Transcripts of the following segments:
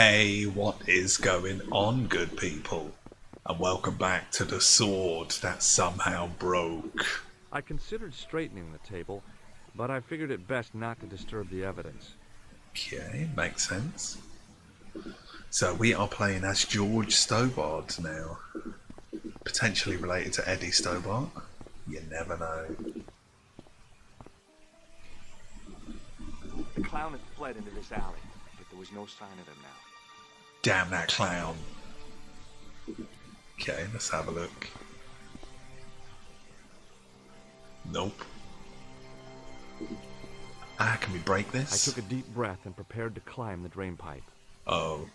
Hey, what is going on, good people? And welcome back to the sword that somehow broke. I considered straightening the table, but I figured it best not to disturb the evidence. Okay, makes sense. So we are playing as George Stobart now. Potentially related to Eddie Stobart. You never know. The clown had fled into this alley, but there was no sign of him now. Damn that clown. Okay, let's have a look. Nope. Ah, can we break this? I took a deep breath and prepared to climb the drain pipe. Oh.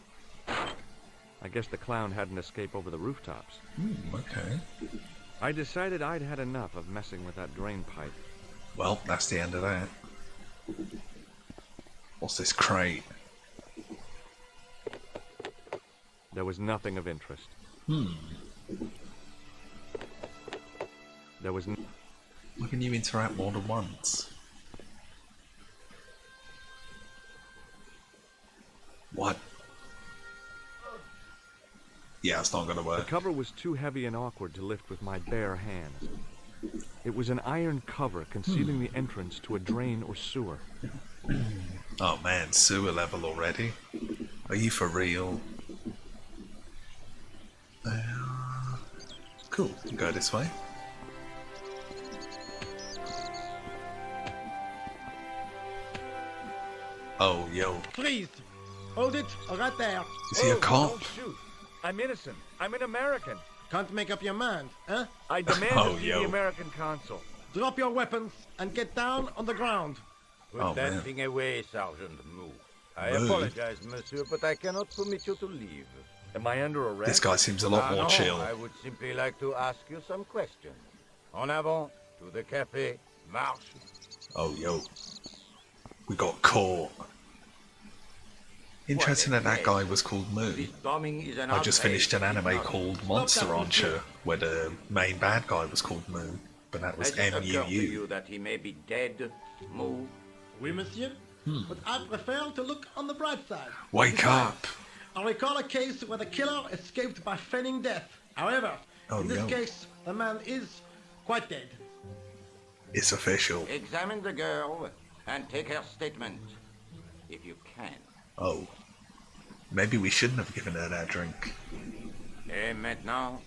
I guess the clown hadn't escaped over the rooftops. Okay. I decided I'd had enough of messing with that drain pipe. Well, that's the end of that. What's this crate? There was nothing of interest. There was Why can you interact more than once? What? Yeah, it's not gonna The work. cover was too heavy and awkward to lift with my bare hands. It was an iron cover concealing the entrance to a drain or sewer. Oh man, sewer level already? Are you for real? Cool, go this way. Oh, yo. Please, hold it right there. Is he a cop? Don't shoot. I'm innocent. I'm an American. Can't make up your mind, huh? I demand Oh, to see yo. the American consul. Drop your weapons and get down on the ground. Put Oh, that man. thing away, Sergeant. Move. I Move. apologize, monsieur, but I cannot permit you to leave. Am I under arrest? This guy seems a lot more No, chill. I would simply like to ask you some questions. En avant, to the café, marche. Oh, yo. We got caught. Interesting that that guy was called This Moo. bombing is an I just outrage, finished an is it anime not? called Monster Rancher, where the main bad guy was called Moo, but that was Has it occurred to M-U-U. you that he may be dead? Move. Oui, monsieur. But I prefer to look on the bright side. Wake Besides, up! I recall a case where the killer escaped by feigning death. However, Oh, in this no. case, the man is quite dead. It's official. Examine the girl and take her statement, if you can. Oh. Maybe we shouldn't have given her that drink. Et maintenant,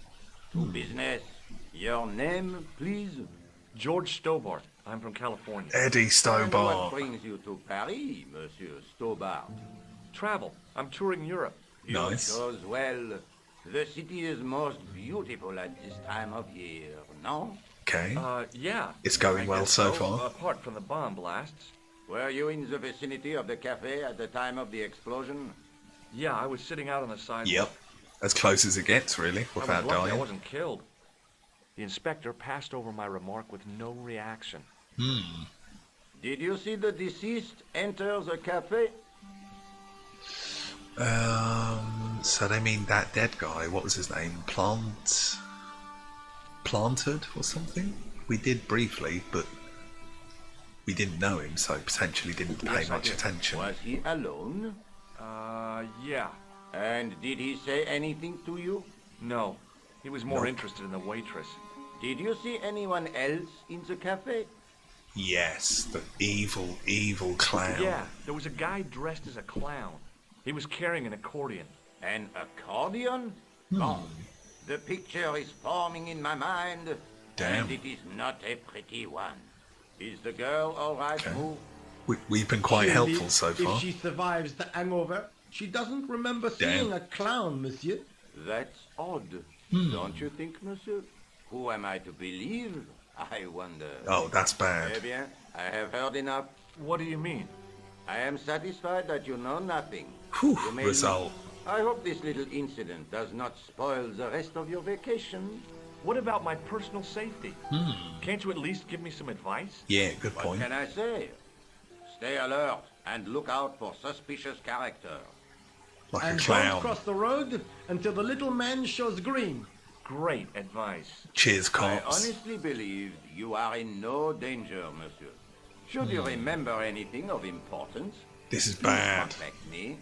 to business. Your name, please? George Stobart. I'm from California. Eddie And what Stobart. brings you to Paris, Monsieur Stobart? Travel. I'm touring Europe. You Nice. chose well. The city is most beautiful at this time of year, no? Okay. Yeah. It's going I well guess so far. Apart from the bomb blasts. Were you in the vicinity of the cafe at the time of the explosion? Yeah, I was sitting out on the sidewalk. Yep. As close as it gets, really, I without was lucky I dying. wasn't killed. The inspector passed over my remark with no reaction. Did you see the deceased enter the cafe? So they mean that dead guy, what was his name? Planted or something? We did briefly, but we didn't know him, so potentially didn't pay Yes, I much did. attention. Was he alone? Yeah. And did he say anything to you? No. He was more Nope. interested in the waitress. Did you see anyone else in the cafe? Yes, the evil, evil clown. Yeah, there was a guy dressed as a clown. He was carrying an accordion. An accordion? Bon. The picture is forming in my mind, Damn. and it is not a pretty one. Is the girl all right, Okay. Moo? We've been quite Surely, helpful so far. If she survives the hangover, she doesn't remember seeing a clown, monsieur. That's odd. Don't you think, monsieur? Who am I to believe? I wonder. Oh, that's Eh bad. bien, I have heard enough. What do you mean? I am satisfied that you know nothing. Whew, You may result. leave. I hope this little incident does not spoil the rest of your vacation. What about my personal safety? Can't you at least give me some advice? Yeah, good What point. can I say? Stay alert and look out for suspicious character. Like a And don't clown. cross the road until the little man shows green. Great advice. Cheers, I cops. honestly believe you are in no danger, monsieur. Should you remember anything of importance, This is please bad. contact me.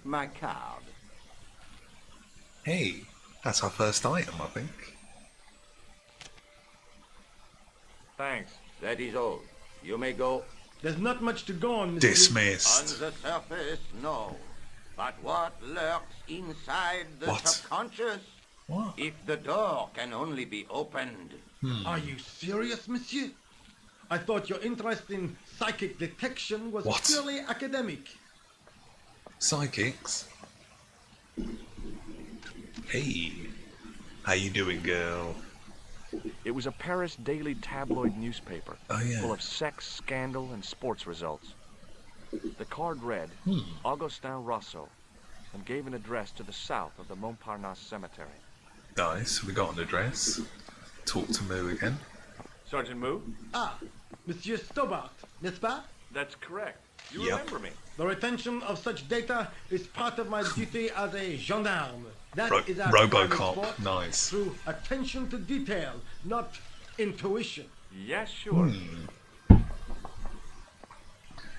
My card. Hey, that's our first item, I think. Thanks. That is all. You may go. There's not much to go on, monsieur. On Dismissed. the surface, no. But what lurks inside the What? subconscious? What? If the door can only be opened. Are you serious, monsieur? I thought your interest in psychic detection was What? purely academic. Psychics? Hey. How you doing, girl? It was a Paris daily tabloid newspaper, Oh, yeah. full of sex, scandal, and sports results. The card read, Augustin Rousseau, and gave an address to the south of the Montparnasse Cemetery. Nice. We got an address. Talk to Moo again. Sergeant Moo? Ah, Monsieur Stobart, n'est-ce pas? That's correct. You Yep. remember me. The retention of such data is part of my duty as a gendarme. That Ro- is our Robocop, private sport nice. Through attention to detail, not intuition. Yes, sure.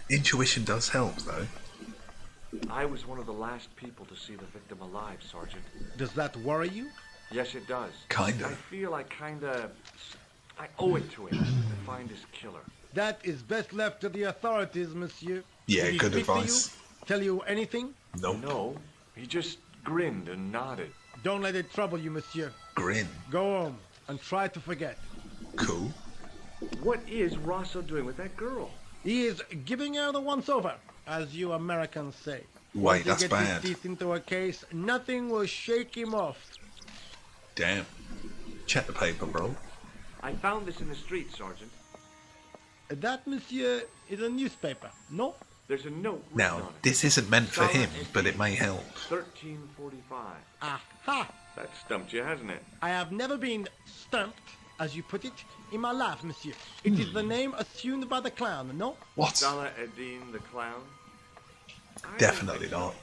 Intuition does help, though. I was one of the last people to see the victim alive, Sergeant. Does that worry you? Yes, it does. Kinda. I feel I owe it to him to find his killer. That is best left to the authorities, monsieur. Yeah, Did he good speak to advice. you? Tell you anything? Nope. No, he just grinned and nodded. Don't let it trouble you, monsieur. Grin. Go home and try to forget. Cool. What is Rosso doing with that girl? He is giving her the once-over, as you Americans say. Wait, Once that's he gets bad. his teeth into a case, nothing will shake him off. Damn. Check the paper, bro. I found this in the street, Sergeant. That, monsieur, is a newspaper, no? There's a note written Now, on it. this isn't meant for him, but it may help. 1345. Aha! That stumped you, hasn't it? I have never been stumped, as you put it, in my life, monsieur. It is the name assumed by the clown, no? What? Salah Eddin the clown? I don't Definitely think so. not.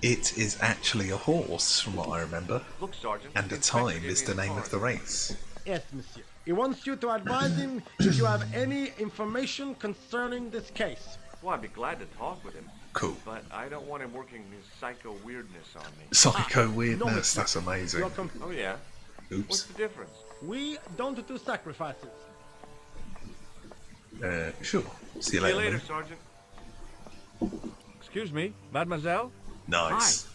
It is actually a horse, from what I remember. Look, Sergeant. And the Inspector time gave is me the his name card. of the race. Yes, monsieur. He wants you to advise him if you have any information concerning this case. Well, I'd be glad to talk with him, Cool. but I don't want him working his psycho weirdness on me. Psycho no, weirdness, monsieur. that's amazing. You're com- Oh, yeah? What's Oops. the difference? we don't do sacrifices. Sure. See you See you later. later, Moo. Sergeant. Excuse me, mademoiselle? Nice.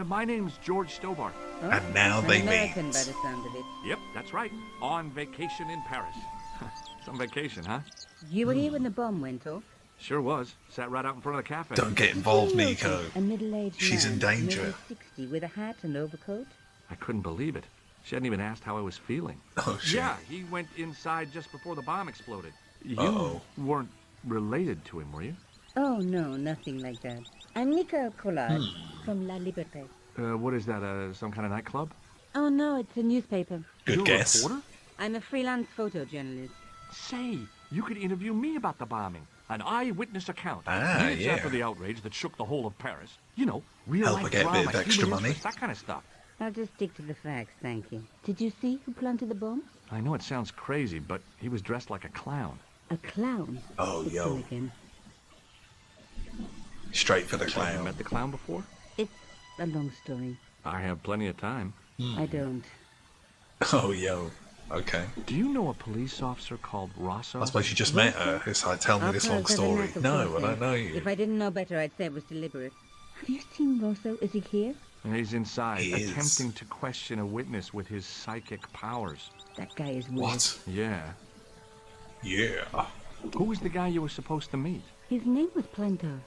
My name's George Stobart. And now An they American meet. by the sound of it. Yep, that's right. On vacation in Paris. Some vacation, huh? You were here when the bomb went off. Sure was. Sat right out in front of the cafe. Don't get involved, Did you Nico. notice a middle-aged She's man, in danger. maybe 60, with a hat and overcoat. I couldn't believe it. She hadn't even asked how I was feeling. Oh, shit. Yeah, he went inside just before the bomb exploded. You Uh-oh. weren't related to him, were you? Oh no, nothing like that. I'm Nicole Collard Hmm. from La Liberté. What is that, some kind of nightclub? Oh no, it's a newspaper. Good You're guess. a reporter? I'm a freelance photojournalist. Say, you could interview me about the bombing. An eyewitness account. Ah, Minutes yeah. after the outrage that shook the whole of Paris. You know, real Help life her get a bit drama, of extra human money. interest, that kind of stuff. I'll just stick to the facts, thank you. Did you see who planted the bomb? I know it sounds crazy, but he was dressed like a clown. A clown. Oh, It's yo. him again. Straight for the Have you clown. met the clown before? It's a long story. I have plenty of time. I don't. Oh, yo. Okay. Do you know a police officer called Rosso? I suppose you just met her. It's like, tell me Our this pearls long have a story. knack of No, I forcing. don't know you. If I didn't know better, I'd say it was deliberate. Have you seen Rosso? Is he here? He's inside, He is. attempting to question a witness with his psychic powers. That guy is weird. What? Yeah. Yeah. Who was the guy you were supposed to meet? His name was Plantar.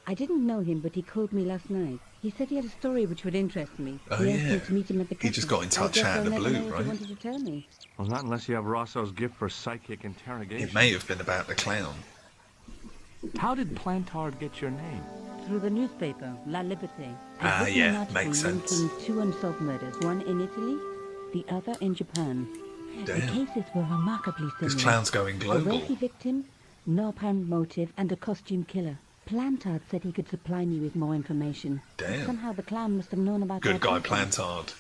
I didn't know him, but he called me last night. He said he had a story which would interest me. Oh, he asked yeah. me to meet him at the cafe. He just got in I touch guess out of I'll the never blue, know what right? he wanted to tell me. Well, not unless you have Rosso's gift for psychic interrogation. It may have been about the clown. How did Plantard get your name? Through the newspaper, La Liberté. Ah, I've written yeah, an article makes sense. linking two unsolved murders, one in Italy, the other in Japan. The Damn. cases were remarkably This similar. clown's going A global. wealthy victim, no apparent motive, and a costume killer. Plantard said he could supply me with more information. Damn. Somehow the clown must have known about Good our guy, background. Plantard.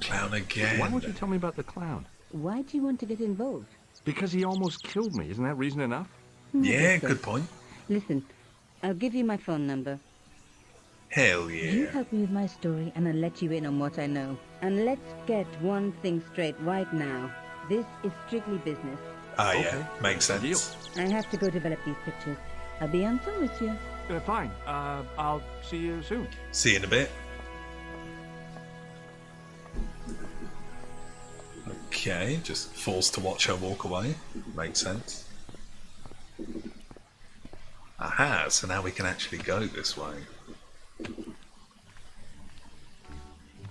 Clown again. Why would you tell me about the clown? Why do you want to get involved? Because he almost killed me. Isn't that reason enough? Yeah, Never so. good point. Listen, I'll give you my phone number. Hell You yeah. help me with my story and I'll let you in on what I know. And let's get one thing straight right now. This is strictly business. Ah, yeah. Okay. Makes Deal. sense. I have to go develop these pictures. I'll be on phone with you. Fine. I'll see you soon. See you in a bit. Okay, just forced to watch her walk away. Makes sense. Aha, so now we can actually go this way.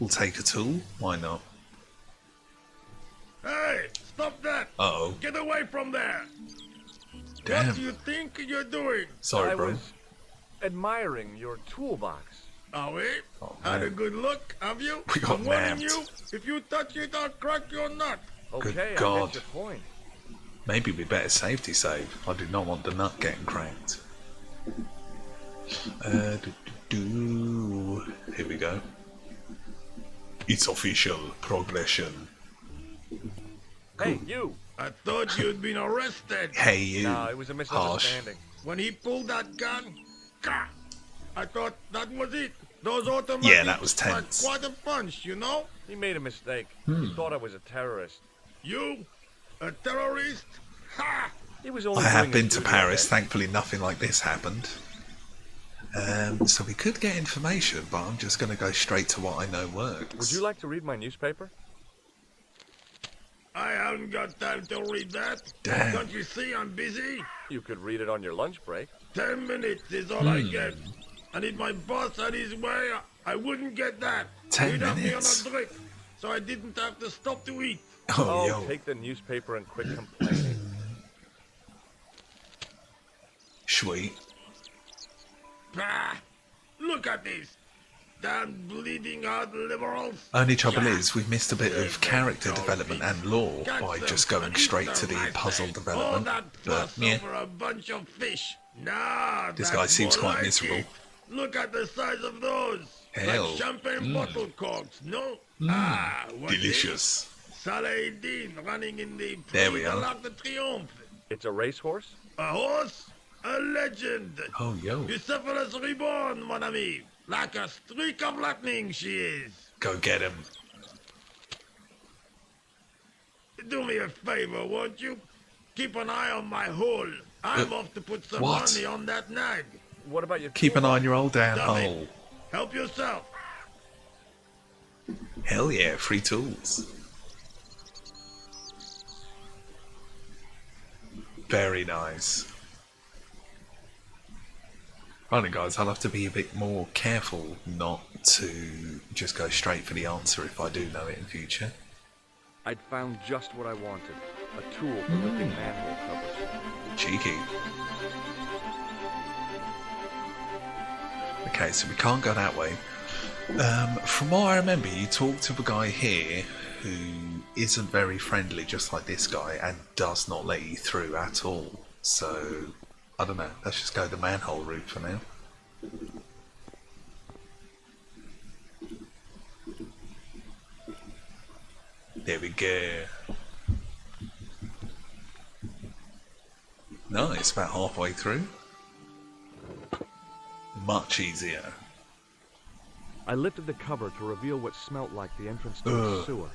We'll take a tool, why not? Hey, stop that! Uh-oh. Get away from there! What do Damn. you think you're doing? Sorry, I bro. was admiring your toolbox. Are we? Oh, Had a man. good look, have you? We got I'm warning nabbed. you, if you touch it, I'll crack your nut. Good Okay, I God. get your point. Maybe we better safety save. I do not want the nut getting cracked. Here we go. It's official. Progression. Hey, you! I thought you'd been arrested. Hey, you. No, it was a misunderstanding. When he pulled that gun, gah, I thought that was it. Those automatics Yeah, that was packed tense. quite a punch, you know? He made a mistake. He thought I was a terrorist. You? A terrorist? Ha! He was only I have doing been his to duty, Paris. I bet. Thankfully, nothing like this happened. So we could get information, but I'm just going to go straight to what I know works. Would you like to read my newspaper? I haven't got time to read that. Damn. Don't you see I'm busy? You could read it on your lunch break. 10 minutes is all I get. And if my boss had his way, I wouldn't get that. 10 He'd have me on minutes? a drip, so I didn't have to stop to eat. Oh, yo. Take the newspaper and quit complaining. Sweet. Bah! Look at this. Damn bleeding out liberals. Only trouble is, we've missed a bit of character development and lore Got by some just going fun straight to eater the right puzzle there. development. All that But, fuss yeah. over a bunch of fish. Nah, This that's guy seems more quite like miserable. it. Look at the size of those. Hell. Like champagne bottle corks, no? Ah, what Delicious. this? Saladin running in the There we Prix de are. l'Arc de Triomphe. It's a racehorse? A horse? A legend. Oh, yo. Bucephalus reborn, mon ami. Like a streak of lightning she is. Go get him. Do me a favor, won't you? Keep an eye on my hole. I'm off to put some what? money on that nag. What about your Keep an eye on toolbox? your old damn Dummy. hole. Help yourself. Hell yeah, free tools. Very nice. Right, guys, I'll have to be a bit more careful not to just go straight for the answer if I do know it in future. I'd found just what I wanted. A tool for lifting manhole covers. Cheeky. Okay, so we can't go that way. From what I remember, you talk to the guy here who isn't very friendly, just like this guy, and does not let you through at all. So, I don't know. Let's just go the manhole route for now. There we go. Nice, about halfway through. Much easier. I lifted the cover to reveal what smelt like the entrance to Ugh. a sewer.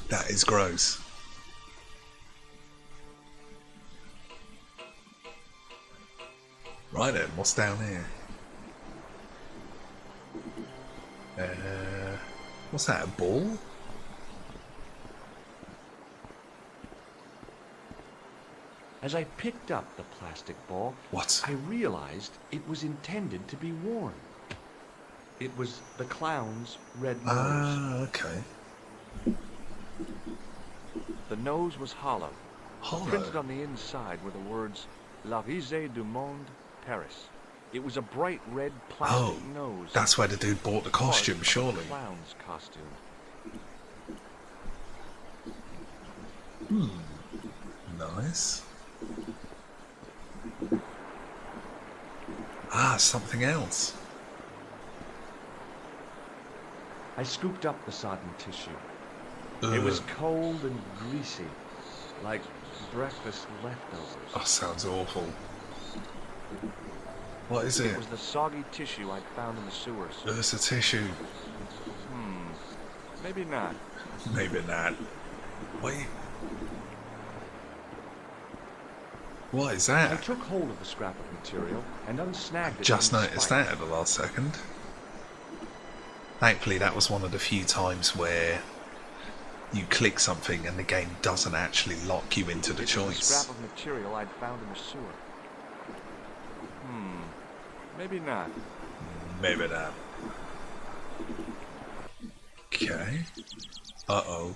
That is gross. Right then, what's down here? What's that, a ball? As I picked up the plastic ball, What? I realized it was intended to be worn. It was the clown's red nose. Ah, okay. The nose was hollow. Printed Hollow. on the inside were the words La Risée du Monde, Paris. It was a bright red plastic Oh, nose. that's where the dude bought the part costume, of the surely. Clown's costume. Nice. Ah, something else. I scooped up the sodden tissue. It was cold and greasy, like Breakfast leftovers. Oh, sounds awful. What is It it? was the soggy tissue I'd found in the sewers. There's a tissue. Maybe not. Maybe not. Wait. What is I that? took hold of the scrap of material and unsnagged it. Just in the noticed spike. that at the last second. Thankfully, that was one of the few times where you click something and the game doesn't actually lock you into the It was the choice. scrap of material I'd found in the sewer. Maybe not. Maybe not. Okay. Uh-oh.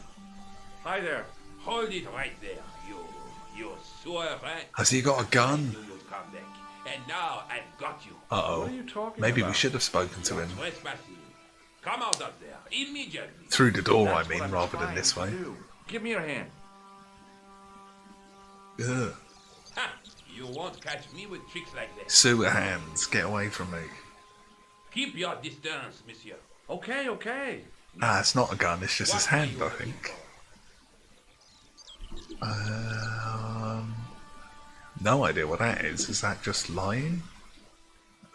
Hi there. Hold it right there, you sewer rat. Has he got a gun? You come back. And now I've got you. Uh-oh. What are you talking Maybe about? we should have spoken to him. Trespassing. Come out of there immediately. Through the door, That's I what mean, I'm rather than trying this to way. do. Give me your hand. Ugh. Ha! You won't catch me with tricks like that. Sewer hands, get away from me. Keep your distance, monsieur. Okay, okay. Ah, it's not a gun, it's just his What are hand, you I looking think. for? No idea what that is. Is that just lying?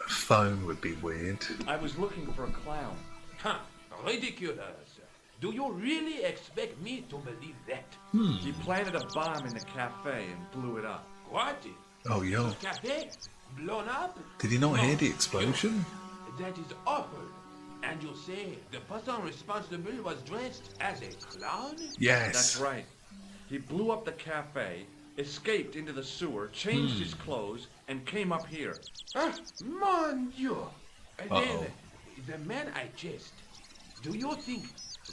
A phone would be weird. I was looking for a clown. Huh, ridiculous. Do you really expect me to believe that? He planted a bomb in the cafe and blew it up. What? Oh, yo. The cafe? Blown up? Did he not hear the No, explosion? That is awful. And you say the person responsible was dressed as a clown? Yes. That's right. He blew up the cafe, escaped into the sewer, changed his clothes, and came up here. Ah, mon Dieu. Uh-oh. Then, the man I chased, do you think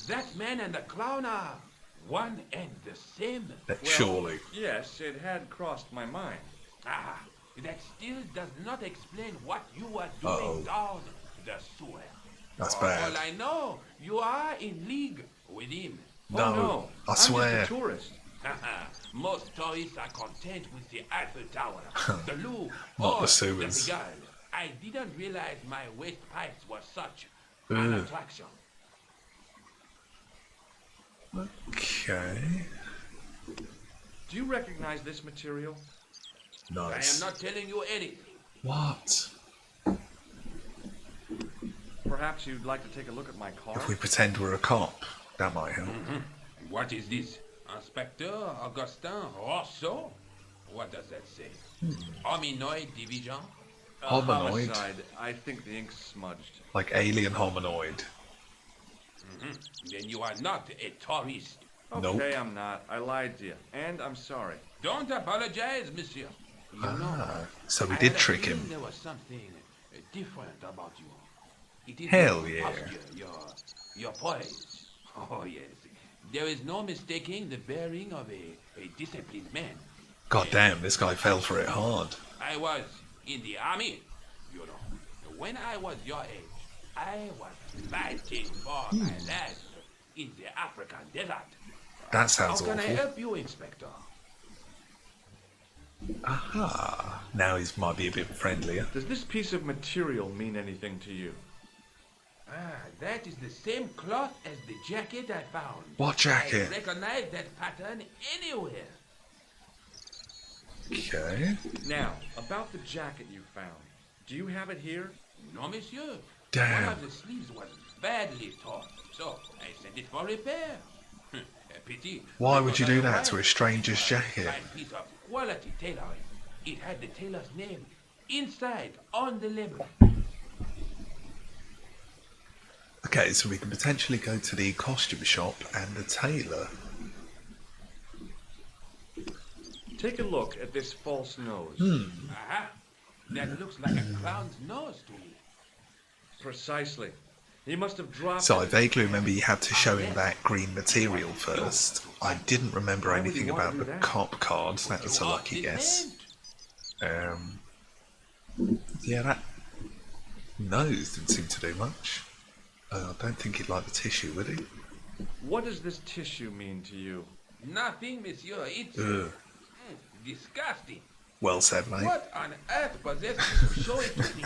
that man and the clown are one and the same? Surely. Yes, it had crossed my mind. Ah, that still does not explain what you are Uh-oh. doing down the sewer. That's For bad. all I know, you are in league with him. No, Oh, no. I I'm swear. just a tourist. Most tourists are content with the Eiffel Tower, the Louvre, Not or the sewers. the Pigalle. I didn't realize my waste pipes were such an Ugh. attraction. Okay. Do you recognize this material? I am Nice. not telling you anything. What? Perhaps you'd like to take a look at my car? If we pretend we're a cop, that might help. What is this? Inspector Augustin Rousseau? What does that say? Hominoid Division? Hominoid? Homicide. I think the ink's smudged. Like alien hominoid. Then you are not a tourist. Nope. Okay, I'm not. I lied to you. And I'm sorry. Don't apologize, monsieur. You know, Ah, so we I did had a trick feeling him. There was something different about you. It is Hell your yeah. posture, your poise. Oh yes. There is no mistaking the bearing of a disciplined man. God damn, this guy fell for it hard. I was in the army, you know. When I was your age, I was fighting for my life in the African desert. That How sounds can I awful. help you, Inspector? Aha. Now he might be a bit friendlier. Does this piece of material mean anything to you? Ah, that is the same cloth as the jacket I found. What jacket? I recognize that pattern anywhere. Okay. Now, about the jacket you found. Do you have it here? No, monsieur. Damn. One of the sleeves was badly torn, so I sent it for repair. A pity. Why It would was you on do the that to right. a stranger's jacket? Fine piece of quality tailoring. It had the tailor's name inside on the label. Okay, so we can potentially go to the costume shop and the tailor. Take a look at this false nose. Aha! That looks like a clown's nose to me. Precisely. He must have dropped So I it. vaguely remember you had to show him that green material first. I didn't remember Why would anything you want to about do the that? cop cards. That was a You are lucky guess. detained. Yeah, that nose didn't seem to do much. I don't think he'd like the tissue, would he? What does this tissue mean to you? Nothing, monsieur. It's Ugh. disgusting. Well said, mate. What on earth possessed you to show it to me?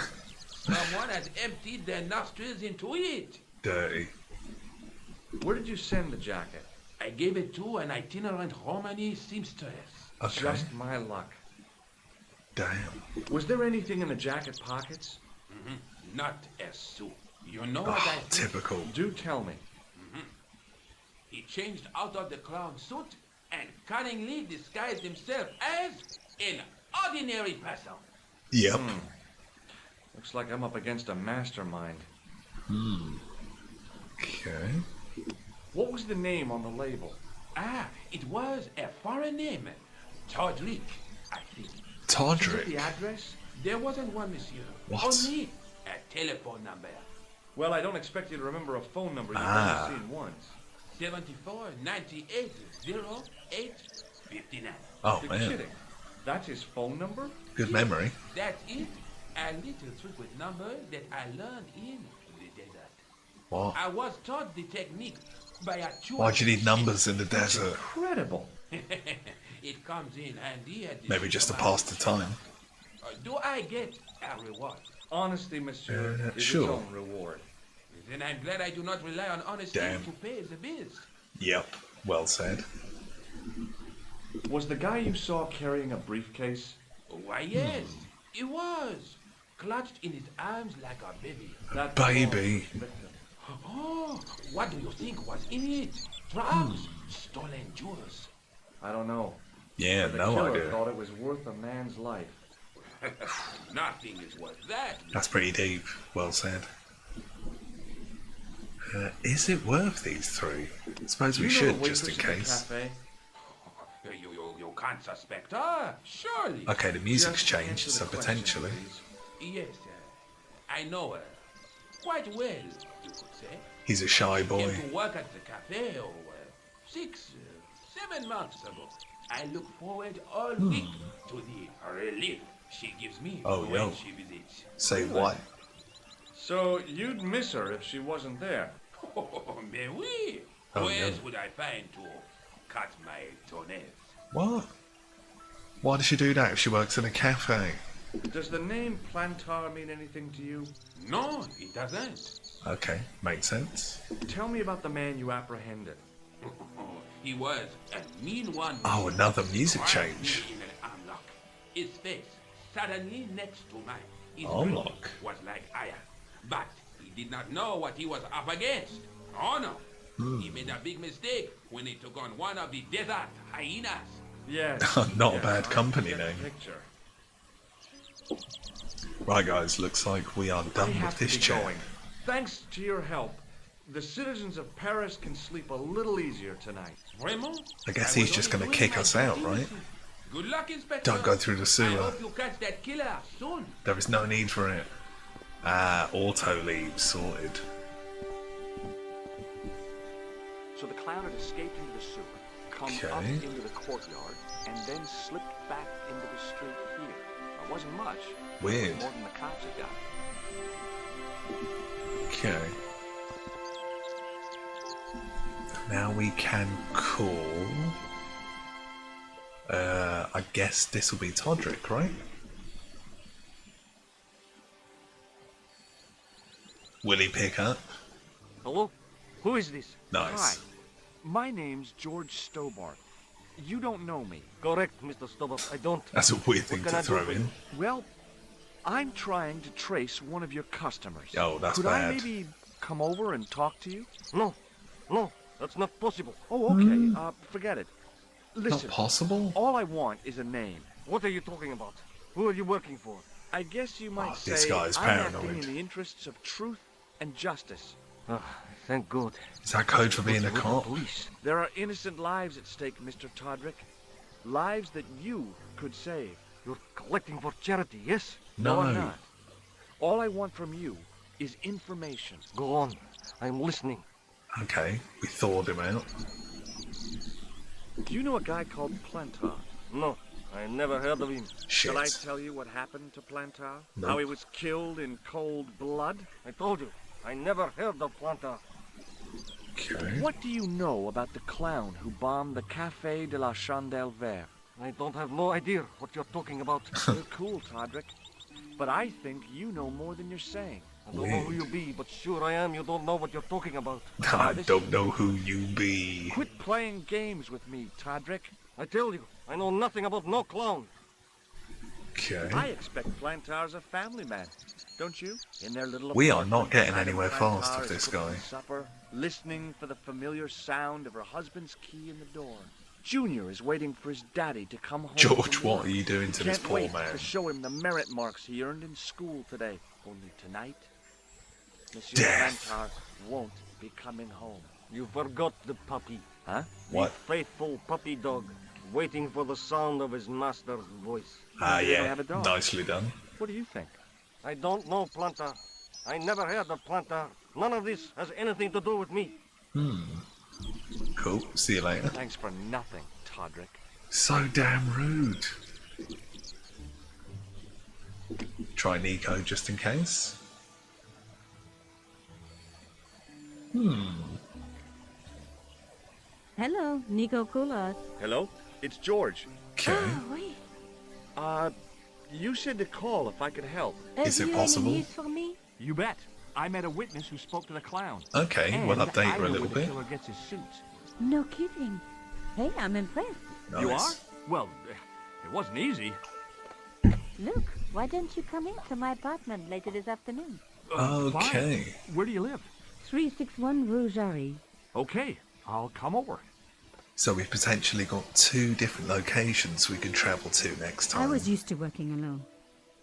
Someone has emptied their nostrils into it. Dirty. Where did you send the jacket? I gave it to an itinerant Romani seamstress. Okay. Just my luck. Damn. Was there anything in the jacket pockets? Not as soon. You know what I Oh, think? typical. Do tell me. He changed out of the clown suit and cunningly disguised himself as an ordinary person. Yep. Looks like I'm up against a mastermind. Okay. What was the name on the label? Ah, it was a foreign name. Todrick, I think. Is it the Todrick. address? There wasn't one, monsieur. What? Only a telephone number. Well, I don't expect you to remember a phone number you've Ah. only seen once. 74 98 08 59. Oh, You're man. kidding. That's his phone number? Good memory. That's it. A little trick with numbers that I learned in the desert. What? I was taught the technique by a tour. Why'd you need numbers in the desert? Incredible. It comes in handy at the Maybe just to supermarket. pass the time. Do I get a reward? Honesty, monsieur, is sure. its own reward. Then I'm glad I do not rely on honesty Damn. to pay the bills. Yep. Well said. Was the guy you saw carrying a briefcase? Why, yes, it was. Clutched in his arms like a baby. That Baby. was the victim. Oh, what do you think was in it? Drugs, stolen jewels. I don't know. Yeah, The no killer idea. thought it was worth a man's life. Nothing is worth that. That's pretty deep. Well said. Is it worth these three? I suppose we Do you know should, the just in waitress at the case. cafe? You can't suspect her, surely. Okay, the music's Just changed, answer the so question, potentially. please. Yes, I know her. Quite well, you could say. He's a shy boy. Came to work at the cafe 6, 7 months ago. I look forward all week to the relief she gives me Oh, when yo. she visits. Say what? So you'd miss her if she wasn't there. Oh, mais oui. Oh, Where no. else would I find to cut my toenails? What? Why does she do that if she works in a cafe? Does the name Plantar mean anything to you? No, it doesn't. Okay, makes sense. Tell me about the man you apprehended. He was a mean one. Oh, another music Quiet change. in an armlock. His face suddenly next to mine. His Armlock? grip was like iron. But he did not know what he was up against. Oh no. He made a big mistake when he took on one of the desert hyenas. Yes. Not a yes, bad I company get the name. Picture. Right, guys, looks like we are I done have with to this be chat. going. Thanks to your help, the citizens of Paris can sleep a little easier tonight. Vraiment? I guess I he's was just only gonna doing kick my us out, duty. right? Good luck, Inspector. Don't go through the I sewer. hope you catch that killer soon. There is no need for it. Ah, auto leave sorted. So the clown had escaped into the sewer, come up Okay. into the courtyard, and then slipped back into the street here. It wasn't much. but it was Weird. more than the cops had got. Okay. Now we can call. I guess this will be Todrick, right? Will he pick up? Hello? Who is this? Nice. Hi. My name's George Stobart. You don't know me. Correct, Mr. Stobart. I don't. That's a weird thing What to can I do throw for in. you? Well, I'm trying to trace one of your customers. Oh, that's Could I bad. maybe come over and talk to you? No, no, that's not possible. Oh, okay. Forget it. Not Listen, possible? all I want is a name. What are you talking about? Who are you working for? I guess you might Oh, say this guy's I'm acting paranoid. in the interests of truth and justice. Thank God. Is that code for being a With the cop? police. There are innocent lives at stake, Mr. Todrick. Lives that you could save. You're collecting for charity, yes? No. I'm not. All I want from you is information. Go on. I'm listening. Okay, we thawed him out. Do you know a guy called Plantar? No, I never heard of him. Shit. Shall I tell you what happened to Plantar? No. How he was killed in cold blood? I told you, I never heard of Planta. Okay. What do you know about the clown who bombed the Café de la Chandelle Verte? I don't have no idea what you're talking about. You're cool, Todrick. But I think you know more than you're saying. I don't know who you be, but sure I am you don't know what you're talking about. I don't know who you be. Quit playing games with me, Todrick. I tell you, I know nothing about no clown. Okay. I expect Plantar's a family man, don't you? In their little We are apartment not getting beside anywhere him, fast Plantar with is this cooking guy. Supper, listening for the familiar sound of her husband's key in the door. Junior is waiting for his daddy to come home. George, from what work. are you doing He to this can't poor wait man? to show him the merit marks he earned in school today. Only tonight, Monsieur Death. Plantar won't be coming home. You forgot the puppy. Huh? What? The faithful puppy dog, waiting for the sound of his master's voice. Ah, Maybe they don't yeah. have a dog. Nicely done. What do you think? I don't know, Plantar. I never heard of Plantar. None of this has anything to do with me. Cool. See you later. Thanks for nothing, Todrick. So damn rude. Try Nico just in case. Hello, Nico Kulas. Hello? It's George. Okay. oui. You said to call if I could help. Is it possible? Any news for me? You bet. I met a witness who spoke to the clown. Okay, And we'll update I her a know little where the bit. killer gets his suits. No kidding. Hey, I'm impressed. You are? Nice. Well, it wasn't easy. Look, why don't you come into my apartment later this afternoon? Okay. Fine. Where do you live? 361 Rue Jarry. Okay, I'll come over. So we've potentially got 2 different locations we can travel to next time. I was used to working alone,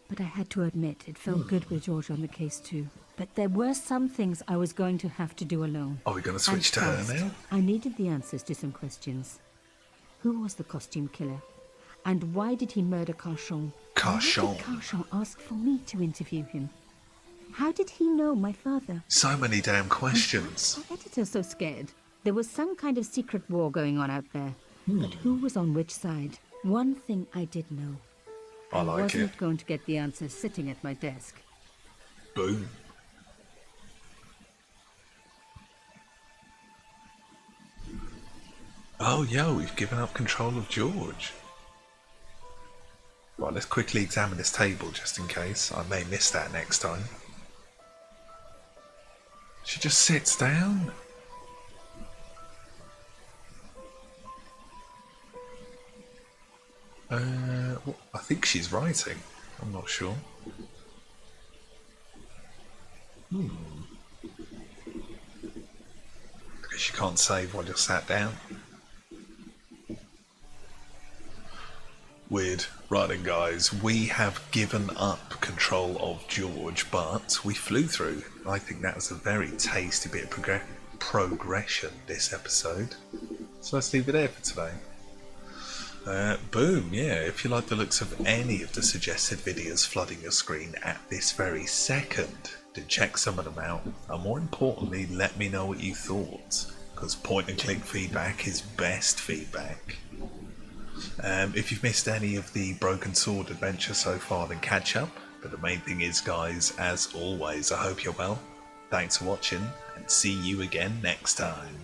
but I had to admit it felt good with George on the case too. But there were some things I was going to have to do alone. Are we going to switch to And her first, now? I needed the answers to some questions. Who was the costume killer? And why did he murder Carchon? Carchon. Why did Carchon ask for me to interview him? How did he know my father? So many damn questions. Our editor's so scared. There was some kind of secret war going on out there. But who was on which side? One thing I did know. I like wasn't it. going to get the answers sitting at my desk. Boom. Oh, yo, we've given up control of George. Right, let's quickly examine this table just in case. I may miss that next time. She just sits down. Well, I think she's writing. I'm not sure. Guess you can't save while you're sat down. Weird. Right then, guys, we have given up control of George, but we flew through. I think that was a very tasty bit of progression this episode. So let's leave it there for today. Boom, yeah, if you like the looks of any of the suggested videos flooding your screen at this very second, then check some of them out, and more importantly, let me know what you thought, because point and click feedback is best feedback. If you've missed any of the Broken Sword adventure so far, then catch up, but the main thing is, guys, as always, I hope you're well, thanks for watching, and see you again next time.